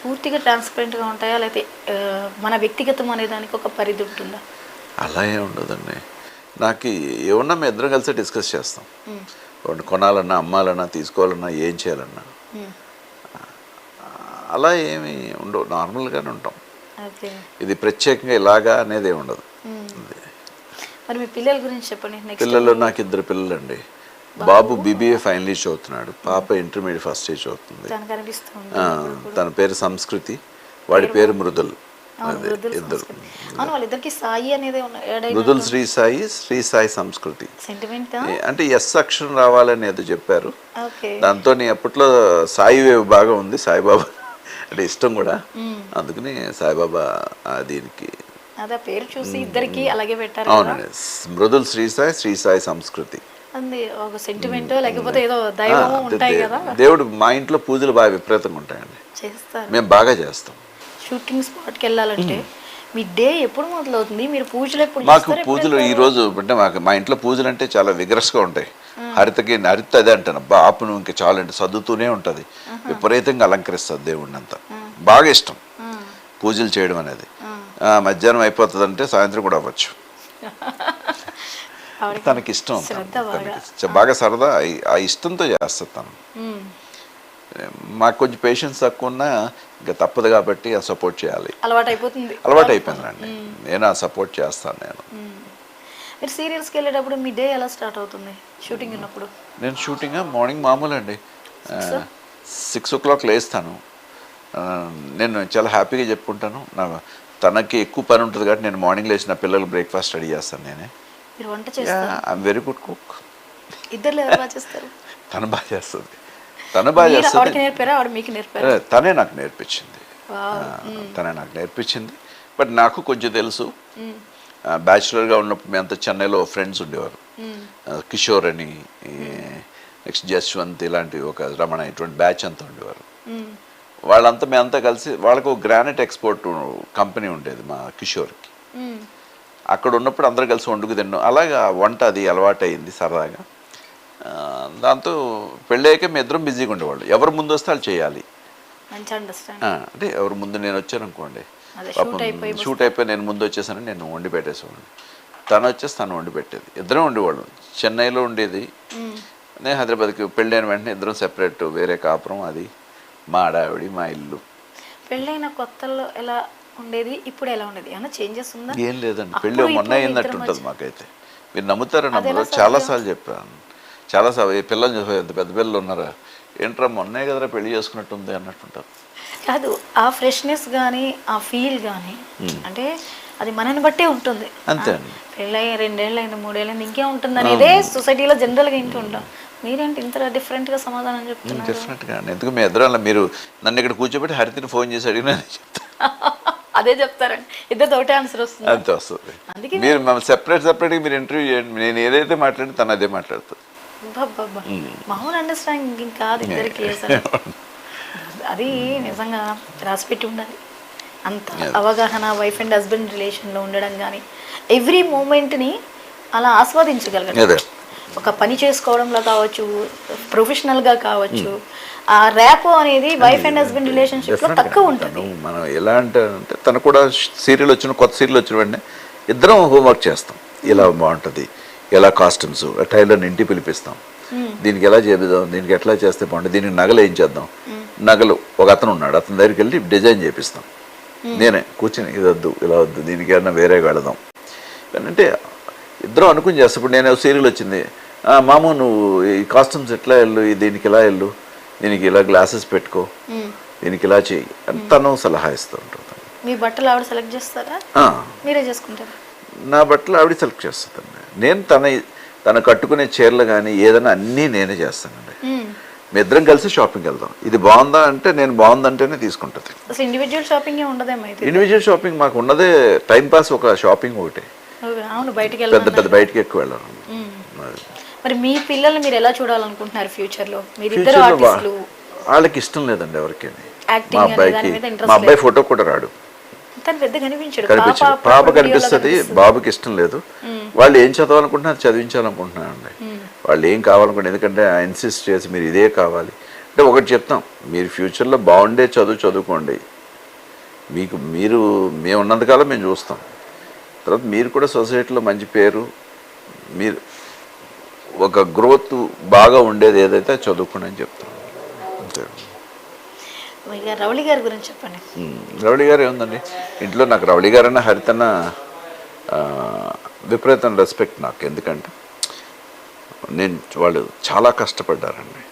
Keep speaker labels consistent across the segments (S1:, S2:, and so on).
S1: పూర్తిగా ట్రాన్స్పరెంట్‌గా ఉంటాయా? లేతే మన వ్యక్తిగతం అనే దానికి ఒక పరిధి ఉంటుందా?
S2: అలా ఏం ఉండదండి. నాకు ఏమన్నా మేము ఇద్దరం కలిసి డిస్కస్ చేస్తాం.
S1: హ్మ్.
S2: ఒకటి కొనాలన్నా, అమ్మాలన్నా, తీసుకోవాలన్నా, ఏం చేయాలన్నా.
S1: హ్మ్.
S2: అలా ఏమి ఉండవు. నార్మల్‌గానే ఉంటాం.
S1: ఓకే.
S2: ఇది ప్రత్యేకంగా ఇలాగా అనేదేమి ఉండదు.
S1: హ్మ్.
S2: అది.
S1: మరి మీ పిల్లల గురించి చెప్పండి. నెక్స్ట్
S2: పిల్లలు నాకు ఇద్దరు పిల్లలండి. బాబు BBA ఫైనల్ ఇయర్ చదువుతున్నాడు. పాప ఇంటర్మీడియట్ ఫస్ట్ ఇయర్ చదువుతుంది.
S1: తను కనిపిస్తూ
S2: ఆ,
S1: ఉంటుంది ఇప్పుడు.
S2: తన పేరు సంస్కృతి, వాడి పేరు మృదుల్.
S1: అవును.
S2: అదే
S1: మృదుల
S2: ఇద్దరు.
S1: సంస్కృతి. అవును, వాళ్ళిద్దరికి సాయి అనేది యాడ్
S2: మృదుల్
S1: అయినట్టు
S2: శ్రీ సాయి, శ్రీ సాయి సంస్కృతి.
S1: సెంటిమెంటా?
S2: అంటే ఎస్ అక్షరం రావాలని ఏదో చెప్పారు.
S1: ఓకే.
S2: దాంతో అప్పట్లో సాయి వేవ్ బాగా ఉంది, సాయిబాబా అంటే ఇష్టం కూడా.
S1: హ్మ్.
S2: అందుకని సాయిబాబా దీనికి.
S1: అదే పేరు చూసి ఇద్దరికి అలాగే పెట్టారు కదా.
S2: అవునండి, మృదుల్ శ్రీ సాయి, శ్రీ సాయి సంస్కృతి.
S1: అది ఒక సెంటిమెంటో లేకపోతే ఏదో దైవమో ఉంటాయి కదా.
S2: దేవుడు మా ఇంట్లో పూజలు బాగా విపరీతంగా ఉంటాయండి.
S1: చేస్తారు.
S2: మేము బాగా చేస్తాం.
S1: షూటింగ్ స్పాట్కి వెళ్ళాలంటే మీ డే ఎప్పుడు మొదలవుతుంది? మీరు పూజలు ఎప్పుడు
S2: మాకు
S1: చేస్తారు? ఎప్పుడు
S2: పూజలు ఈ
S1: వెళ్తారు?
S2: రోజు అంటే మా ఇంట్లో పూజలు అంటే చాలా విగ్రస్గా ఉంటాయి. హరిత అదే అంటాను, బాపు నువ్వు ఇంకా చాలా అంటే సర్దుతూనే ఉంటుంది. విపరీతంగా అలంకరిస్తుంది దేవుడిని అంతా. బాగా ఇష్టం
S1: ఆ,
S2: పూజలు చేయడం అనేది.
S1: ఆ.
S2: మధ్యాహ్నం అయిపోతుందంటే సాయంత్రం కూడా అవ్వచ్చు.
S1: ఆవిడకి
S2: తనకి ఇష్టం.
S1: శ్రద్ధ బాగా.
S2: బాగా సరదా ఆ ఇష్టంతో చేస్తుంది తను.
S1: ఉమ్.
S2: మాకు కొంచెం పేషెన్స్ తక్కువ ఉన్నా ఇంకా తప్పదు కాబట్టి ఆ సపోర్ట్ చేయాలి.
S1: అలవాటు అయిపోతుంది.
S2: అలవాటు అయిపోయిందండి. నేను ఆ సపోర్ట్ చేస్తాను.
S1: మీరు సీరియల్స్కి వెళ్ళేటప్పుడు మీ డే ఎలా స్టార్ట్ అవుతుంది షూటింగ్ ఉన్నప్పుడు?
S2: నేను షూటింగ్ మార్నింగ్ మామూలు అండి. 6 o'clock లేస్తాను. నేను చాలా హ్యాపీగా చెప్పుకుంటాను. తనకి ఎక్కువ పని ఉంటుంది కాబట్టి నేను మార్నింగ్ లేచి నా పిల్లలు బ్రేక్ఫాస్ట్ రెడీ చేస్తాను నేనే.
S1: మీరు వంట చేస్తారు?
S2: I'm very good cook.
S1: ఇద్దరు ఎవరు బాగా చేస్తారు?
S2: తను బాగా చేస్తుంది. తను బాగా
S1: మీరు
S2: చేస్తుంది.
S1: ఆవిడకి నేర్పారా, ఆవిడ మీకు నేర్పారా?
S2: తనే నాకు నేర్పించింది.
S1: వావ్.
S2: తనే నాకు నేర్పించింది. బట్ నాకు కొంచెం తెలుసు. బ్యాచులర్గా ఉన్నప్పుడు మేమంతా చెన్నైలో ఫ్రెండ్స్ ఉండేవారు. కిషోర్ అని, నెక్స్ట్ జస్వంత్, ఇలాంటి ఒక రమణ, ఇటువంటి బ్యాచ్ అంతా ఉండేవారు. వాళ్ళంతా మేమంతా కలిసి, వాళ్ళకు ఒక గ్రానైట్ ఎక్స్పోర్ట్ కంపెనీ ఉండేది మా కిషోర్కి. అక్కడ ఉన్నప్పుడు అందరూ కలిసి వండుకు తిన్నాం. అలాగా వంట అది అలవాటు అయింది సరదాగా. దాంతో పెళ్ళయ్యాక మేము ఇద్దరం బిజీగా ఉండేవాళ్ళు. ఎవరు ముందు వస్తే వాళ్ళు చేయాలి.
S1: మంచి అండర్స్టాండ్.
S2: అంటే ఎవరు ముందు నేను వచ్చాను అనుకోండి,
S1: షూట్
S2: షూట్ అయిపోయి నేను ముందు వచ్చేసాను, నేను వండి పెట్టేసేవాడిని. తను వచ్చేసి తను వండి పెట్టేది. ఇద్దరం ఉండేవాళ్ళం. చెన్నైలో ఉండేది, నేను హైదరాబాద్కి పెళ్ళైన వెంటనే ఇద్దరం సెపరేట్, వేరే కాపురం. అది మా ఆడావిడి, మా ఇల్లు.
S1: పెళ్ళైన కొత్తలో ఎలా ఉండేది, ఇప్పుడు ఎలా ఉండేది? ఏమైనా చేంజెస్ ఉందా?
S2: ఏం లేదండి,
S1: అప్పుడు
S2: పెళ్ళి మొన్న
S1: ఇప్పుడు
S2: అయిందట్టు
S1: ఇద్దరి
S2: ఉంటుంది
S1: మధ్య-
S2: మాకైతే. మీరు నమ్ముతారా
S1: అదెలా
S2: నమ్మరు,
S1: సాధ్యం?
S2: చాలాసార్లు చెప్పాను. చాలాసార్లు ఈ పిల్లలు చూసా, ఎంత పెద్ద పిల్లలు ఉన్నారా, ఏంట్రా మొన్నే కదరా పెళ్లి చేసుకున్నట్టుంది అన్నట్టుంటారు.
S1: కాదు, ఆ ఫ్రెష్నెస్ కానీ ఆ ఫీల్ కానీ అంటే అది మనని బట్టే ఉంటుంది.
S2: అంతే అండి.
S1: పెళ్ళయి 2 ఏళ్ళు అయింది, 3 ఏళ్ళు అయింది, ఇంకే ఉంటుంది అనేదే సొసైటీలో జనరల్గా ఇంటూ ఉంటాం. మీరేంటి ఇంత డిఫరెంట్గా సమాధానం చెప్తున్నారు?
S2: డిఫరెంట్గా అండి. ఎందుకు మీ ఎదురు మీరు నన్ను ఇక్కడ కూర్చోబెట్టి హరితని ఫోన్ చేసి అడిగినా నేను చెప్తాను.
S1: అదే చెప్తారండి, ఇద్దరు ఒకటే ఆన్సర్ వస్తుంది.
S2: అంతే వస్తుంది.
S1: అందుకే
S2: మీరు మమ్మల్ని సెపరేట్గా మీరు ఇంటర్వ్యూ చేయండి, నేను ఏదైతే మాట్లాడి తను అదే మాట్లాడుతుంది.
S1: బాబా, మామూలు అండర్స్టాండింగ్ కాదు ఇద్దరికి అసలు. అది నిజంగా రాసిపెట్టి ఉండాలి. అంత అవగాహన వైఫ్ అండ్ హస్బెండ్ రిలేషన్లో ఉండడం కానీ ఎవ్రీ మూమెంట్ని అలా ఆస్వాదించగలగాలి.
S2: అదే
S1: ఒక పని చేసుకోవడంలో కావచ్చు, ప్రొఫెషనల్గా కావచ్చు, ఆ ర్యాపో అనేది వైఫ్ అండ్ హస్బెండ్ రిలేషన్షిప్లో తక్కువ ఉంటుంది.
S2: మనం ఎలా అంటే తను కూడా సీరియల్ వచ్చిన కొత్త సీరియల్ వచ్చిన వెంటనే ఇద్దరం హోంవర్క్ చేస్తాం. ఇలా బాగుంటుంది, ఎలా కాస్ట్యూమ్స్, టైలర్ని ఇంటికి పిలిపిస్తాం, దీనికి ఎలా చేపిద్దాం, దీనికి ఎట్లా చేస్తే బాగుంటుంది, దీనికి నగలు ఏం చేద్దాం. నగలు ఒక అతను ఉన్నాడు, అతని దగ్గరికి వెళ్ళి డిజైన్ చేపిస్తాం. నేనే కూర్చొని ఇది వద్దు, ఇలా వద్దు, దీనికి ఏమన్నా వేరే వెళదాం అంటే ఇద్దరం అనుకుని చేస్తాం. ఇప్పుడు నేను సీరియల్ వచ్చింది, మాము నువ్వు ఈ కాస్ట్యూమ్స్ ఎట్లా వెళ్ళు, దీనికి ఇలా వెళ్ళు, దీనికి ఇలా గ్లాసెస్ పెట్టుకో, దీనికి ఇలా చేయి అని తను సలహా ఇస్తూ ఉంటుంది.
S1: మీ బట్టలు ఆవిడ సెలెక్ట్ చేస్తారా, మీరే చేసుకుంటారా?
S2: నా బట్టలు ఆవిడ సెలెక్ట్ చేస్తుందండి. నేను తన కట్టుకునే చీరలు కానీ ఏదైనా అన్నీ నేనే చేస్తానండి. మీ ఇద్దరం కలిసి షాపింగ్కి వెళ్దాం, ఇది బాగుందా అంటే నేను బాగుందంటేనే తీసుకుంటుంది.
S1: అసలు ఇండివిజువల్ షాపింగ్ ఉండదేమో అయితే.
S2: ఇండివిజువల్ షాపింగ్ మాకు ఉన్నదే టైంపాస్, ఒక షాపింగ్ ఒకటే.
S1: అవును, బయటికి
S2: పెద్ద బయటికి ఎక్కువ వెళ్ళాను.
S1: మరి మీ పిల్లల్ని మీరు ఎలా చూడాలనుకుంటున్నారు ఫ్యూచర్లో? మీరిద్దరు ఆర్టిస్టులు.
S2: వాళ్ళకి ఇష్టం లేదండి ఎవరికైనా.
S1: యాక్టింగ్
S2: మా అబ్బాయి ఫోటో కూడా రాడు,
S1: తను పెద్ద కనిపించాడు.
S2: పాప కనిపిస్తుంది, బాబుకి ఇష్టం లేదు. వాళ్ళు ఏం చదవాలనుకుంటున్నారు చదివించాలనుకుంటున్నారండి. వాళ్ళు ఏం కావాలనుకుంటే, ఎందుకంటే ఇన్సిస్ట్ చేసి మీరు ఇదే కావాలి, అంటే ఒకటి చెప్తాం, మీరు ఫ్యూచర్లో బాగుండే చదువుకోండి, మేము ఉన్నంతకాలం మేము చూస్తాం. తర్వాత మీరు కూడా సొసైటీలో మంచి పేరు, మీరు ఒక గ్రోత్ బాగా ఉండేది ఏదైతే చదువుకోండి అని చెప్తాం అంతే.
S1: ఇక రవళి గారి గురించి చెప్పండి.
S2: రవళి గారు ఏముందండి, ఇంట్లో నాకు రవళి గారన్న హరితన్న విపరీతం రెస్పెక్ట్ నాకు. ఎందుకంటే వాళ్ళు చాలా కష్టపడ్డారండి,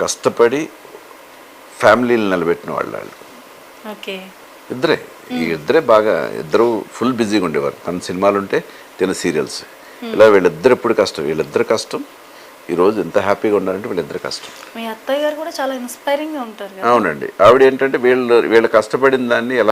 S2: కష్టపడి ఫ్యామిలీని నిలబెట్టిన వాళ్ళు.
S1: ఓకే.
S2: ఇద్దరే బాగా, ఇద్దరు ఫుల్ బిజీగా ఉండేవారు. తన సినిమాలు ఉంటే తిన సీరియల్స్, ఇలా వీళ్ళిద్దరు కష్టం ఈరోజు ఎంత హ్యాపీగా ఉన్నారంటే వీళ్ళిద్దరు కష్టం.
S1: మీ అత్తయ్య గారు కూడా చాలా ఇన్స్పైరింగ్గా ఉంటారు.
S2: అవునండి, ఆవిడ ఏంటంటే వీళ్ళు కష్టపడిన దాన్ని ఎలా